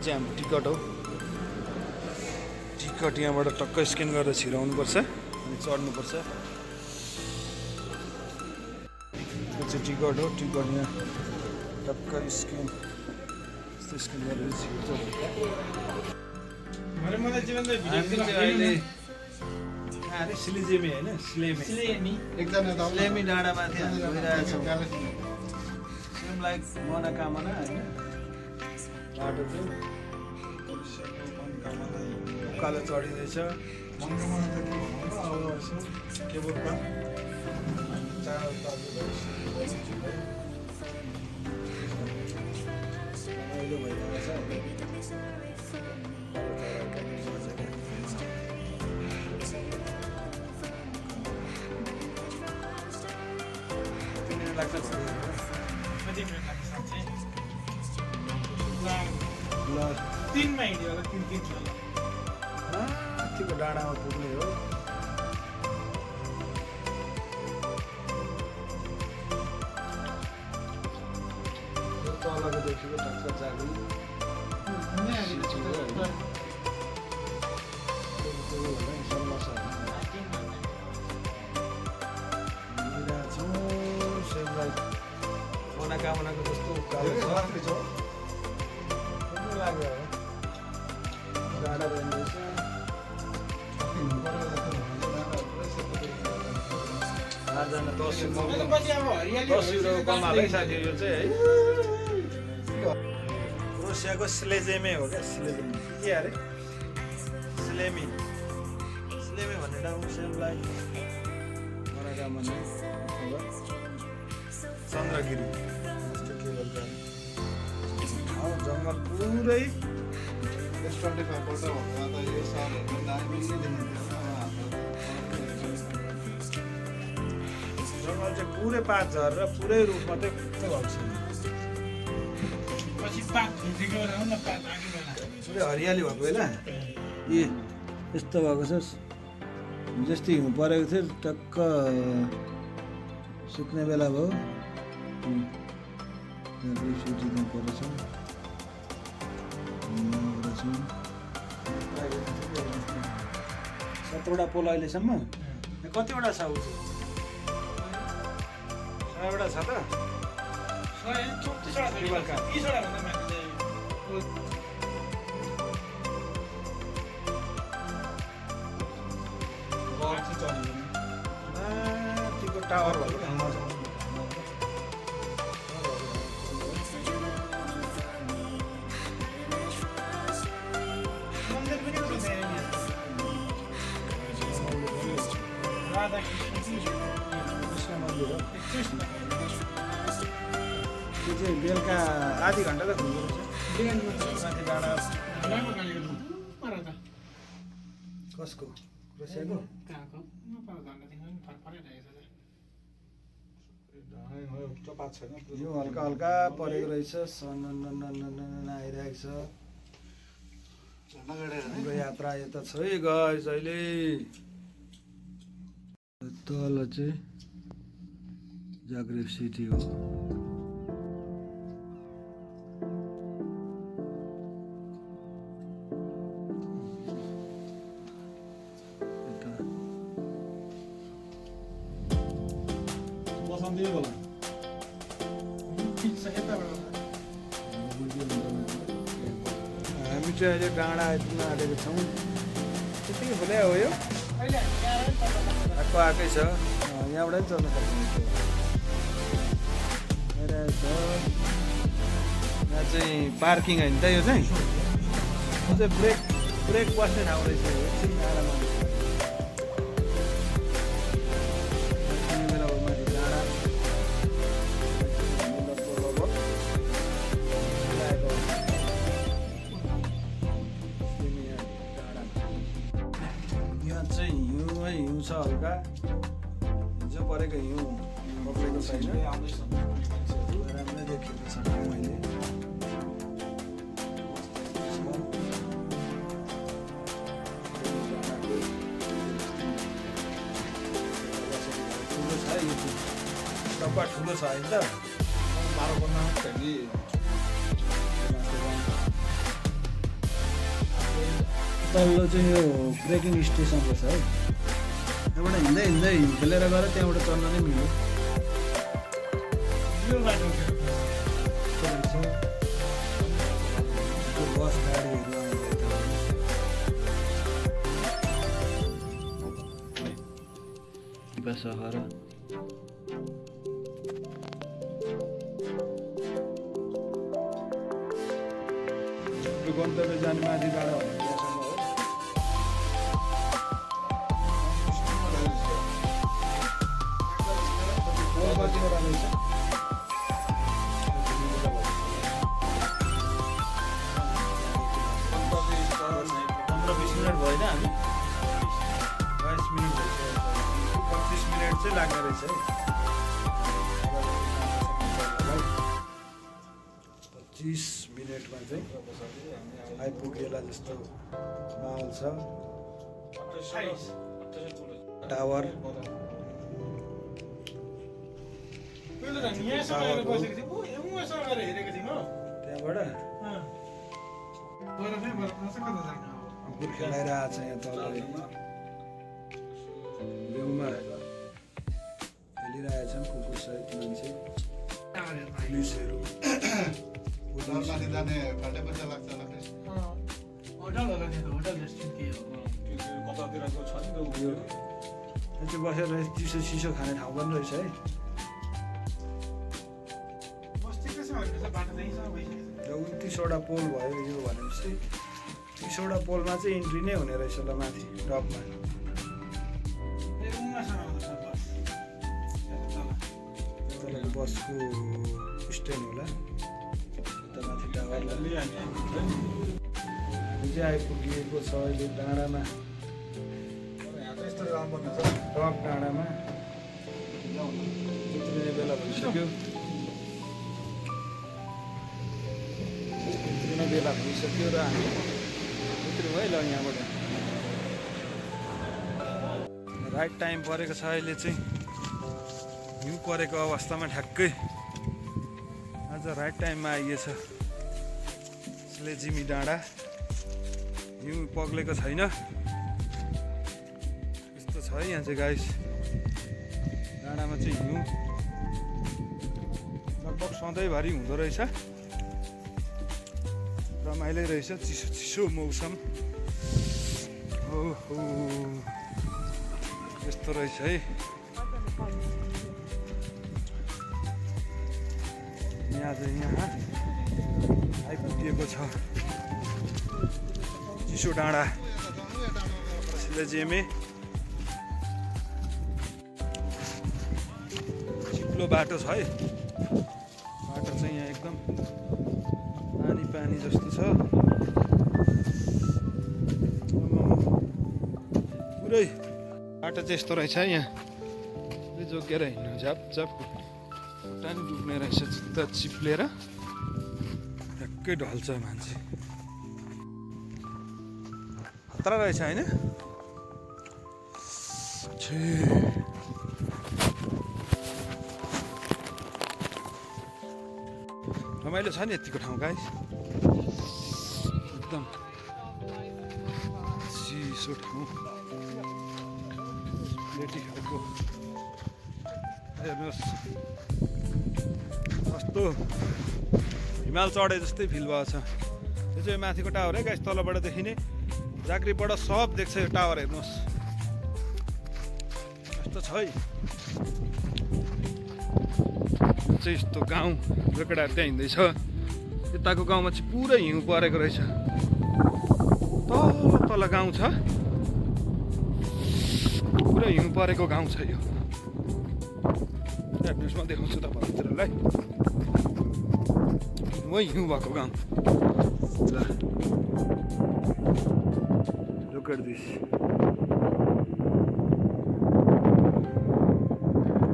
चाहिँ हाम्रो टिकट हो। टिकट यहाँबाट टक्क स्क्यान गरेर छिराउनुपर्छ अनि चढ्नुपर्छ। यो चाहिँ टिकट हो। टिकट यहाँ टक्क स्क्यान गरेर छिर्छ। अहिले सिलिजेमी होइन स्लेमी डाँडामाथि हामी गइरहेछौँ। सेम लाइक मनोकामना होइन बाटो चाहिँ उकालो चढिँदैछ। रमाइलो भइरहेछ। लाग्छ माथिको डाँडामा पुग्ने हो। तलको देखेको टक्क जागु मनोकामनाको जस्तो उकालो लाग्यो डाँडा बनिरहेछ। साथीहरू चाहिँ है क्रोसियाको स्लेजेमे हो क्या। स्लेजेमे के अरे स्लेमी भन्ने ठाउँ सेमलाई मनोकामना चन्द्रगिरी जस्तो केवल जङ्गल पुरै जङ्गल चाहिँ पुरै पात झरेर पुरै रुख मात्रै भएको छ। पुरै हरियाली भएको बेला ए यस्तो भएको छ। जस्तै हिउँ परेको थियो टक्क सुक्ने बेला भयो। सुटिदिनु परेछ। 7वटा पोल अहिलेसम्म। कतिवटा छ ऊ चाहिँ 6वटा छ त। माथिको टावर भएको ठाउँमा छ। कृष्ण मन्दिर हो। त्यो चाहिँ बेलुका आधी घन्टा त खुल्दो रहेछ। माथि डाँडा कसको क्रोसियाको यो हल्का हल्का परेको रहेछ। सन्न आइरहेको छ। हाम्रो यात्रा यता छ है गाइस। अहिले तल चाहिँ जाग्रेब सिटी हो। हामी चाहिँ अहिले डाँडा आइपुग्न आँटेको छौँ। त्यतिकै खोले हो यो आएकै छ। यहाँबाट पनि चल्न सक्छ। यहाँ चाहिँ पार्किङ होइन त। यो चाहिँ ब्रेक बस्ने ठाउँ रहेछ। एकछिन आराममा हिउँ छ हल्का। हिजो परेको हिउँ बग्लेको छैन। राम्रै देखिएको छ मैले। ठुलो छ यो डब्बा ठुलो छ होइन त। 12 बन्न तल्लो चाहिँ यो ब्रेकिङ स्टेसन रहेछ है। यहाँबाट हिँड्दै हिँड्दै हिउँ खेलेर गएर त्यहाँबाट चढ्न नै मिल्यो। बस गाडीहरू आउँदै सहर गन्तव्य जाने माथि डाँडा चाहिँ लाग्ने रहेछ है। 25 मिनटमा चाहिँ आइपुगेला जस्तो माहौल छ। टावर त्यहाँबाट खेलाइरहेको छ यहाँ तल लेउमा खेलिरहेछन् कुकुर सहित मान्छे पुलिसहरू। बसेर चिसो चिसो खाने ठाउँ पनि रहेछ है। 29वटा पोल भयो यो भनेपछि 30वटा पोलमा चाहिँ इन्ट्री नै हुने रहेछ ल माथि टपमा। बसको स्ट्यान्ड होला यता माथि टावर चाहिँ आइपुगिएको छ अहिले डाँडामा। टप डाँडामा उत्रिने बेला भइसक्यो। उत्रिने बेला भइसक्यो र हामी उत्रियौँ है ल यहाँबाट। राइट टाइम परेको छ अहिले चाहिँ हिउँ परेको अवस्थामा ठ्याक्कै आज राइट टाइममा आइएछ। स्लेजिमी डाँडा हिउँ पग्लेको छैन यस्तो छ है यहाँ चाहिँ गाइस। डाँडामा चाहिँ हिउँ लगभग सधैँभरि हुँदो रहेछ। रमाइलो रहेछ चिसो चिसो मौसम। ओहो यस्तो रहेछ है। यहाँ चाहिँ यहाँ आइपुगिएको छ चिसो डाँडा स्लेजिमी। चिप्लो बाटो छ है। बाटो चाहिँ यहाँ एकदम पानी पानी जस्तो छ। पुरै बाटो चाहिँ यस्तो रहेछ यहाँ जोगिएर हिँड्नु झ्याप झ्याप खुट्टा नि डुब्ने रहेछ। जुत्ता चिप्लेर ठ्याक्कै ढल्छ मान्छे। खतरा रहेछ होइन। रमाइलो छ नि यतिको ठाउँ गाइस। एकदम चिसो ठाउँ लेटी खालको। हेर्नुहोस् कस्तो हिमाल चढे जस्तै फिल भएको छ। यो चाहिँ माथिको टावर है गाइस। तलबाट देखिने झाँक्रीबाट सब देख्छ यो टावर। हेर्नुहोस् कस्तो छ है। चाहिँ यस्तो गाउँ रेकडाहरू त्यहाँ हिँड्दैछ। यताको गाउँमा चाहिँ पुरै हिउँ परेको रहेछ। तल गाउँ छ पुरै हिउँ परेको गाउँ छ यो। हेर्नुहोस् म देखाउँछु तपाईँहरूलाई वही हिउँ भएको गाउँ। ल look at this।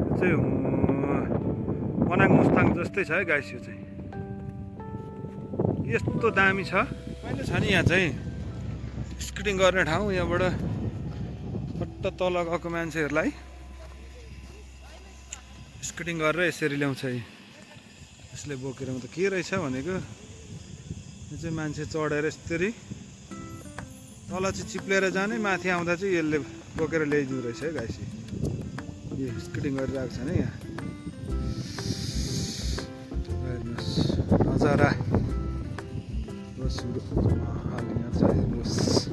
यो चाहिँ मनाङ मुस्ताङ जस्तै छ है गाइस। यो चाहिँ यस्तो दामी छ। कहिले छ नि यहाँ चाहिँ स्केटिङ गर्ने ठाउँ। यहाँबाट फट्ट तल गएको मान्छेहरूलाई स्केटिङ गरेर यसरी ल्याउँछ। यसले बोकेर त के रहेछ भनेको यो चाहिँ मान्छे चढेर यसरी तल चाहिँ चिप्लेर जाने, माथि आउँदा चाहिँ यसले बोकेर ल्याइदिँदो रहेछ है गाइस। यो स्केटिङ गरिरहेको छ नि यहाँ। हेर्नुहोस् नजारा बसुरो यहाँ छ। हेर्नुहोस्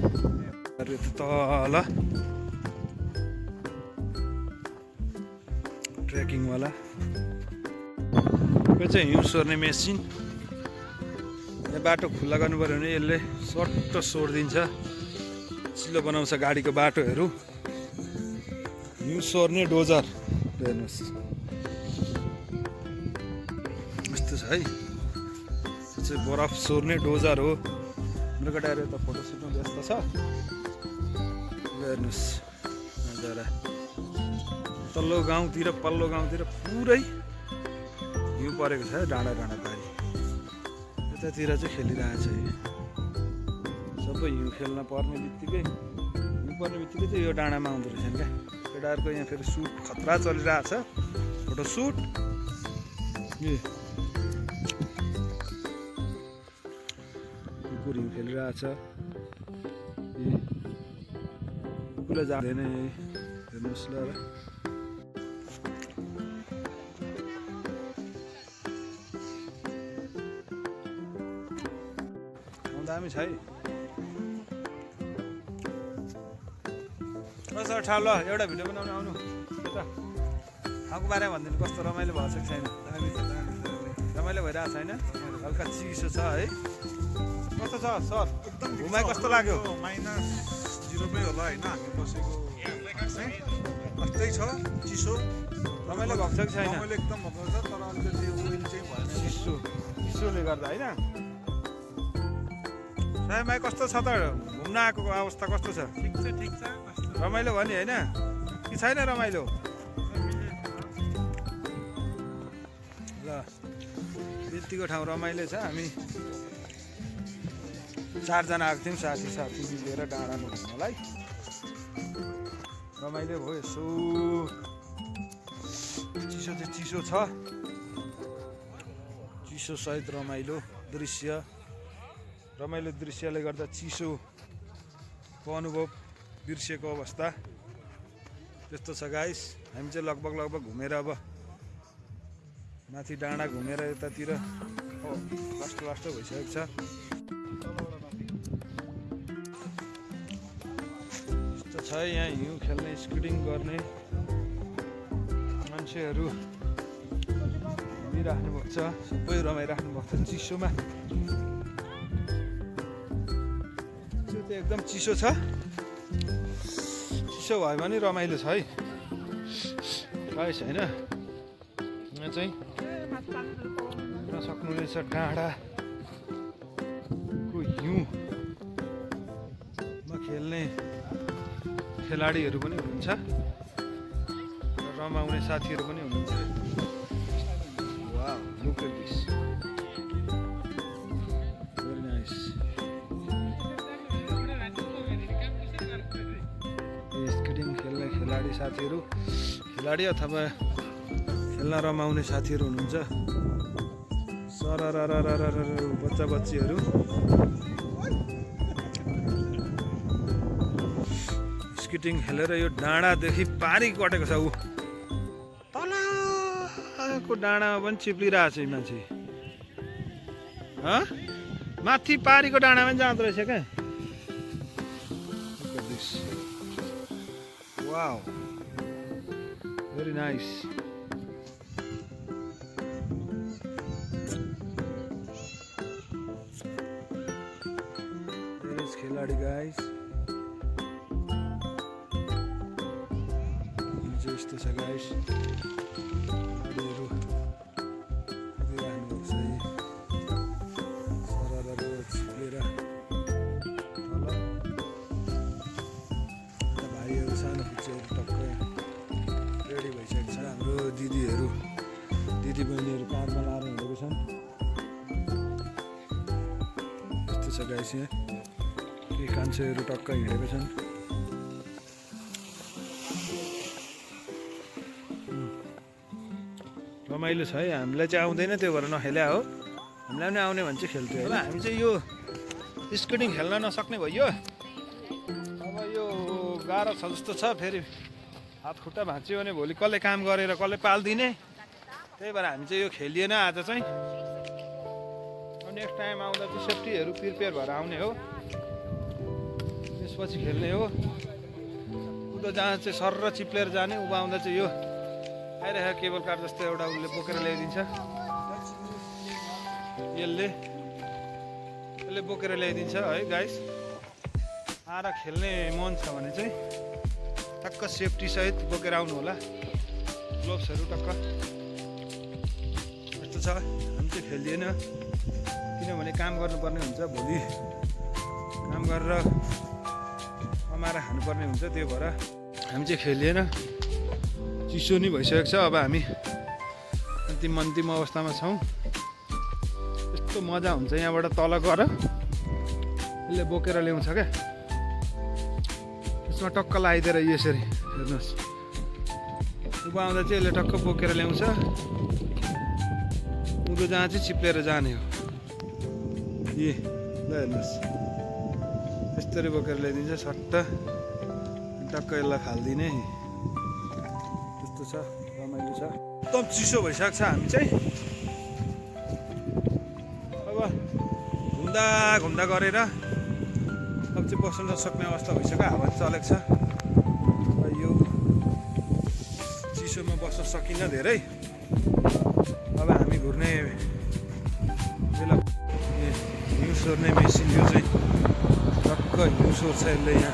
तल ट्रेकिङवाला यो चाहिँ हिउँ सोर्ने मेसिन। यहाँ बाटो खुल्ला गर्नु पऱ्यो भने यसले सट्ट सोरिदिन्छ, चिल्लो बनाउँछ गाडीको बाटोहरू। हिउँ सोर्ने डोजर हेर्नुहोस् यस्तो छ है। यो चाहिँ बरफ सोर्ने डोजर हो। मेरो केटाहरू त फोटो सुट्नु व्यस्त छ। हेर्नुहोस् नजारा तल्लो गाउँतिर पल्लो गाउँतिर पुरै हिउँ परेको छ डाँडा डाँडा पारी। यतातिर चाहिँ खेलिरहेको छ। सबै हिउँ खेल्न पर्ने बित्तिकै चाहिँ यो डाँडामा आउँदो रहेछ क्या। केटाहरूको यहाँ फेरि सुट खतरा चलिरहेको छ, फोटो सुट। कुकुर हिउँ खेलिरहेको छ। कुकुरले जाँदैन हेर्नुहोस् ल। दामी छ है। सर ठाउँ ल एउटा भिडियो बनाउनु आउनु यता। ठाउँको बारेमा भनिदिनु कस्तो रमाइलो भएको छ कि छैन? रमाइलो भइरहेको छैन? हल्का चिसो छ है। कस्तो छ सर एकदम घुमाइ कस्तो लाग्यो? -0 होला होइन हामी बसेको त्यस्तै छ चिसो। रमाइलो भएको छ कि छैन? रमाइलो एकदम भएको छ तर अलिकति विन्ड चाहिँ भएन चिसोले गर्दा होइन। सायमाई कस्तो छ त? घुम्न आएको अवस्था कस्तो छ? ठिक छ रमाइलो भयो नि होइन कि छैन रमाइलो? ल यतिको ठाउँ रमाइलो छ। हामी 4 जना आएको थियौँ साथी मिलेर डाँडामा घुम्नलाई। रमाइलो भयो। यसो चिसो चाहिँ चिसो छ, चिसो सहित रमाइलो दृश्य। रमाइलो दृश्यले गर्दा चिसोको अनुभव बिर्सेको अवस्था त्यस्तो छ गाइस। हामी चाहिँ लगभग घुमेर अब माथि डाँडा घुमेर यतातिर लास्ट भइसकेको छ। यस्तो छ यहाँ हिउँ खेल्ने स्केटिङ गर्ने मान्छेहरू घुमिराख्नु भएको छ। सबै रमाइराख्नु भएको छ चिसोमा। एकदम चिसो छ। चिसो भयो भने रमाइलो छ है गाइस होइन। यहाँ चाहिँ नसक्नु रहेछ डाँडाको हिउँमा खेल्ने खेलाडीहरू पनि हुनुहुन्छ र रमाउने साथीहरू पनि हुनुहुन्छ। Wow look at this, very nice. Skating खेल्ने खेलाडी साथीहरू, खेलाडी अथवा खेल्न रमाउने साथीहरू हुनुहुन्छ। बच्चा बच्चीहरू स्केटिङ खेलेर यो डाँडादेखि पारी कटेको छ। ऊ तलको डाँडामा पनि चिप्लिरहेको छ मान्छे। माथि पारीको डाँडामा पनि जाँदो रहेछ क्या। Wow very nice. खेलाडी गाइस यस्तो छ गाइस। खेलाडीहरू छिप्लेर भाइहरू सानो पिक्चरहरू टक्कै रेडी भइसकेको छ। हाम्रो दिदी बहिनीहरू कारमा लाएर हिँडेको छन्। यस्तो छ गाइस यहाँ के कान्छेहरू टक्क हिँडेको छन्। रमाइलो छ है। हामीलाई चाहिँ आउँदैन त्यो भएर नखेल्या हो। हामीलाई पनि आउने भने चाहिँ खेल्थ्यो होइन। हामी चाहिँ यो स्केटिङ खेल्न नसक्ने भयो। गाह्रो छ जस्तो छ। फेरि हात खुट्टा भाँच्यो भने भोलि कसले काम गरेर कसले पालिदिने, त्यही भएर हामी चाहिँ यो खेलिएन आज चाहिँ। नेक्स्ट टाइम आउँदा चाहिँ सेफ्टीहरू प्रिपेयर भएर आउने हो, त्यसपछि खेल्ने हो। उता जहाँ चाहिँ सर र चिप्लेर जाने, उभो आउँदा चाहिँ यो आइरहेको केबल कार जस्तो एउटा उसले बोकेर ल्याइदिन्छ। यसले बोकेर ल्याइदिन्छ है गाइस। आएर खेल्ने मन छ भने चाहिँ टक्क सेफ्टी सहित बोकेर आउनु होला, ग्लोभ्सहरू टक्क। यस्तो छ, हामी चाहिँ खेलिएन किनभने काम गर्नुपर्ने हुन्छ, भोलि काम गरेर कमाएर खानुपर्ने हुन्छ, त्यो भएर हामी चाहिँ खेलिएन। चिसो नि भइसकेको छ, अब हामी अन्तिम अवस्थामा छौँ। यस्तो मजा हुन्छ यहाँबाट तल गएर यसले बोकेर ल्याउँछ क्या, यसमा टक्क लगाइदिएर यसरी हेर्नुहोस्, उँभो आउँदा चाहिँ यसले टक्क बोकेर ल्याउँछ। उँधो जहाँ चाहिँ चिप्लेर जाने हो, ल हेर्नुहोस् यसरी बोकेर ल्याइदिन्छ सट्ट, टक्क यसलाई फालिदिने। त्यस्तो छ, रमाइलो छ। एकदम चिसो भइसकेको छ। हामी चाहिँ अब घुम्दा गरेर अब चाहिँ बस्नु नसक्ने अवस्था भइसक्यो, हावा चलेको छ। यो चिसोमा बस्न सकिन्न धेरै। अब हामी घुर्ने बेला हिउँ सोर्ने मेसिन, यो चाहिँ टक्क हिउँ सोर्छ, यसले यहाँ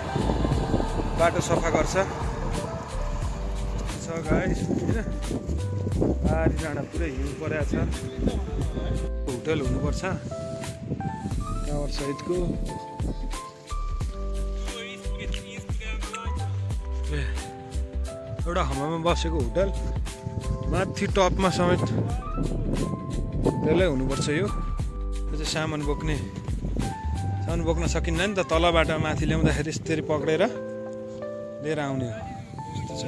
बाटो सफा गर्छ। छ गाइस होइन, पारी डाँडा पुरै हिउँ परेको छ। होटल हुनुपर्छ टावर सहितको। एउटा हावामा बसेको होटल, माथि टपमा समेत त्यसलाई हुनुपर्छ। यो चाहिँ सामान बोक्न सकिन्न नि त, तलबाट माथि ल्याउँदाखेरि यसरी पक्रेर लिएर आउने हो। त्यस्तो छ।